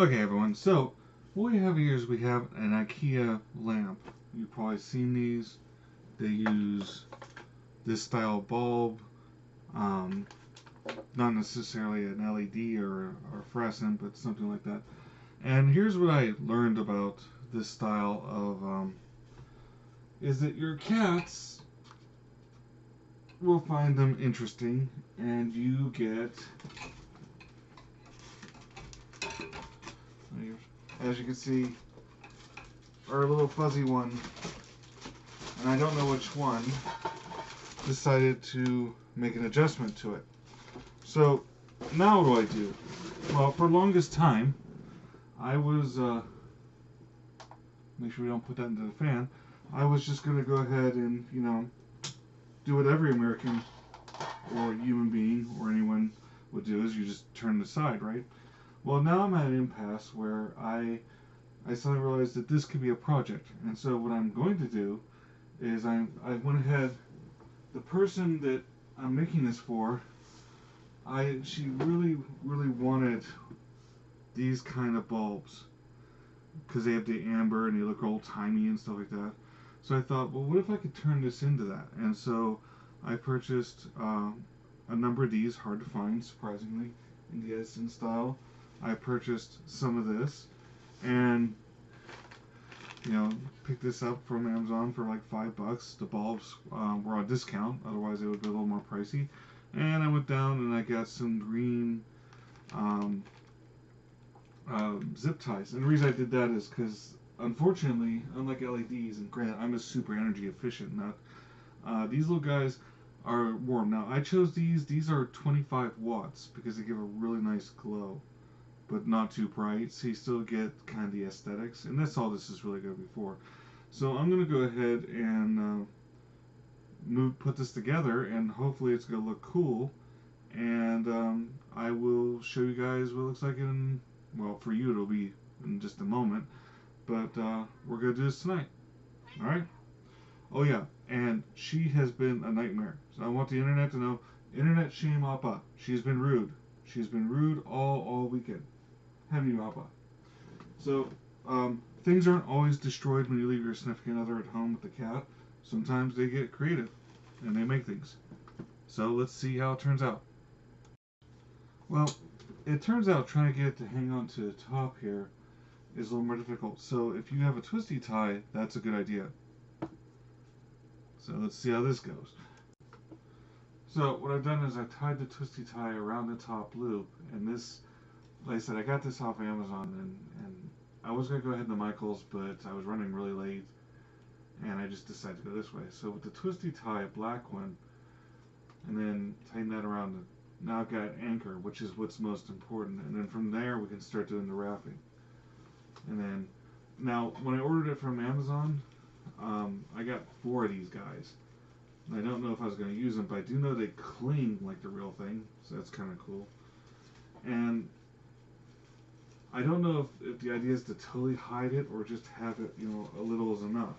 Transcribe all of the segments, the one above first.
Okay, everyone. So what we have here is we have an Ikea lamp. You've probably seen these. They use this style bulb, um, not necessarily an LED or fluorescent, but something like that. And here's what I learned about this style of is that your cats will find them interesting, and you get, as you can see, our little fuzzy one, and I don't know which one, decided to make an adjustment to it. So now what do I do? Well, for the longest time, I was, make sure we don't put that into the fan, I was just going to go ahead and, do what every American or human being or anyone would do, is you just turn it aside, right? Well, now I'm at an impasse where I suddenly realized that this could be a project. And so what I'm going to do is I went ahead, the person that I'm making this for, she really wanted these kind of bulbs because they have the amber and they look old timey and stuff like that. So I thought, well, what if I could turn this into that? And so I purchased a number of these, hard to find, surprisingly, in the Edison style. I purchased some of this, and picked this up from Amazon for like $5. The bulbs were on discount, otherwise it would be a little more pricey. And I went down and I got some green zip ties. And the reason I did that is because, unfortunately, unlike LEDs, and granted, I'm a super energy efficient nut, these little guys are warm. Now, I chose these. These are 25 watts because they give a really nice glow, but not too bright, so you still get kind of the aesthetics. And that's all this is really going to be for. So I'm going to go ahead and put this together, and hopefully it's going to look cool. And I will show you guys what it looks like in, well, for you it'll be in just a moment. But we're going to do this tonight. Alright? Oh yeah, and she has been a nightmare. So I want the internet to know, internet shame Appa. She's been rude. She's been rude all weekend. Haven't you, Appa? So, things aren't always destroyed when you leave your significant other at home with the cat. Sometimes they get creative, and they make things. So let's see how it turns out. Well, it turns out trying to get it to hang on to the top here is a little more difficult. So if you have a twisty tie, that's a good idea. So let's see how this goes. So what I've done is I tied the twisty tie around the top loop, and this, like I said, I got this off Amazon, and I was going to go ahead to Michael's, but I was running really late, and I just decided to go this way. So with the twisty tie, a black one, and then tighten that around, now I've got anchor, which is what's most important, and then from there we can start doing the wrapping. And then, now when I ordered it from Amazon, I got 4 of these guys. I don't know if I was going to use them, but I do know they cling like the real thing, so that's kind of cool. And I don't know if the idea is to totally hide it or just have it, a little is enough.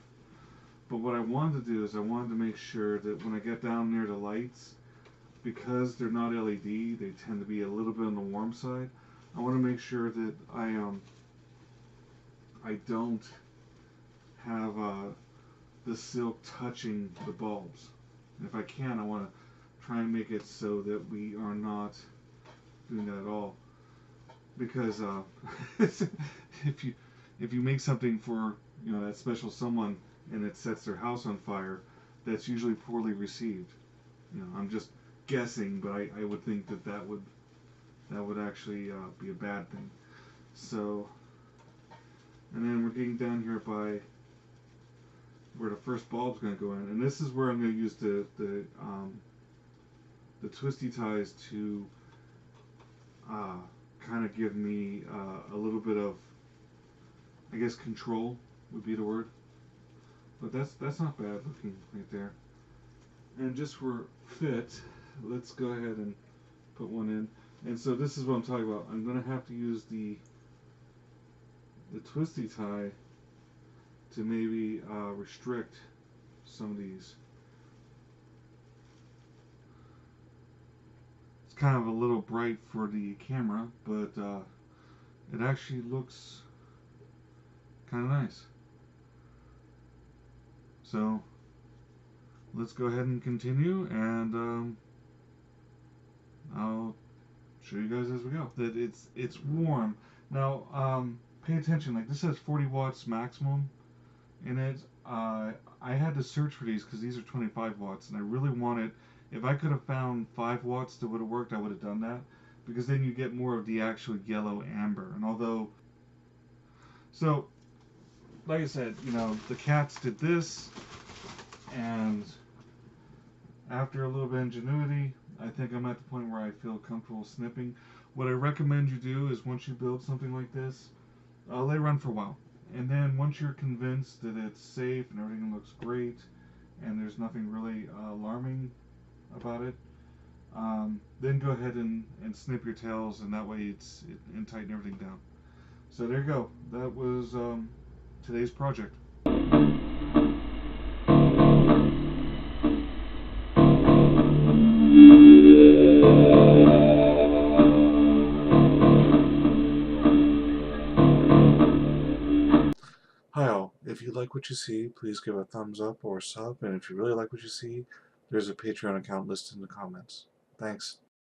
But what I wanted to do is I wanted to make sure that when I get down near the lights, because they're not LED, they tend to be a little bit on the warm side. I want to make sure that I don't have the silk touching the bulbs. And if I can, I want to try and make it so that we are not doing that at all. Because if you make something for that special someone and it sets their house on fire, that's usually poorly received. I'm just guessing, but I would think that would actually be a bad thing. So, and then we're getting down here by where the first bulb's going to go in, and this is where I'm going to use the twisty ties to kind of give me a little bit of, I guess, control would be the word. But that's not bad looking right there. And just for fit, let's go ahead and put one in. And so this is what I'm talking about. I'm going to have to use the twisty tie to maybe restrict some of these. It's kind of a little bright for the camera, but it actually looks kind of nice. So let's go ahead and continue, and I'll show you guys as we go. That it's warm. Now, pay attention. Like this says 40 watts maximum in it. I had to search for these because these are 25 watts, and I really wanted. If I could have found 5 watts that would have worked, I would have done that, because then you get more of the actual yellow amber. And although, so like I said, the cats did this, and after a little bit of ingenuity, I think I'm at the point where I feel comfortable snipping. What I recommend you do is once you build something like this, let it run for a while. And then once you're convinced that it's safe and everything looks great and there's nothing really alarming about it, then go ahead and snip your tails, and that way and tighten everything down. So there you go. That was today's project. Hi all, if you like what you see, please give a thumbs up or sub, and if you really like what you see, there's a Patreon account listed in the comments. Thanks.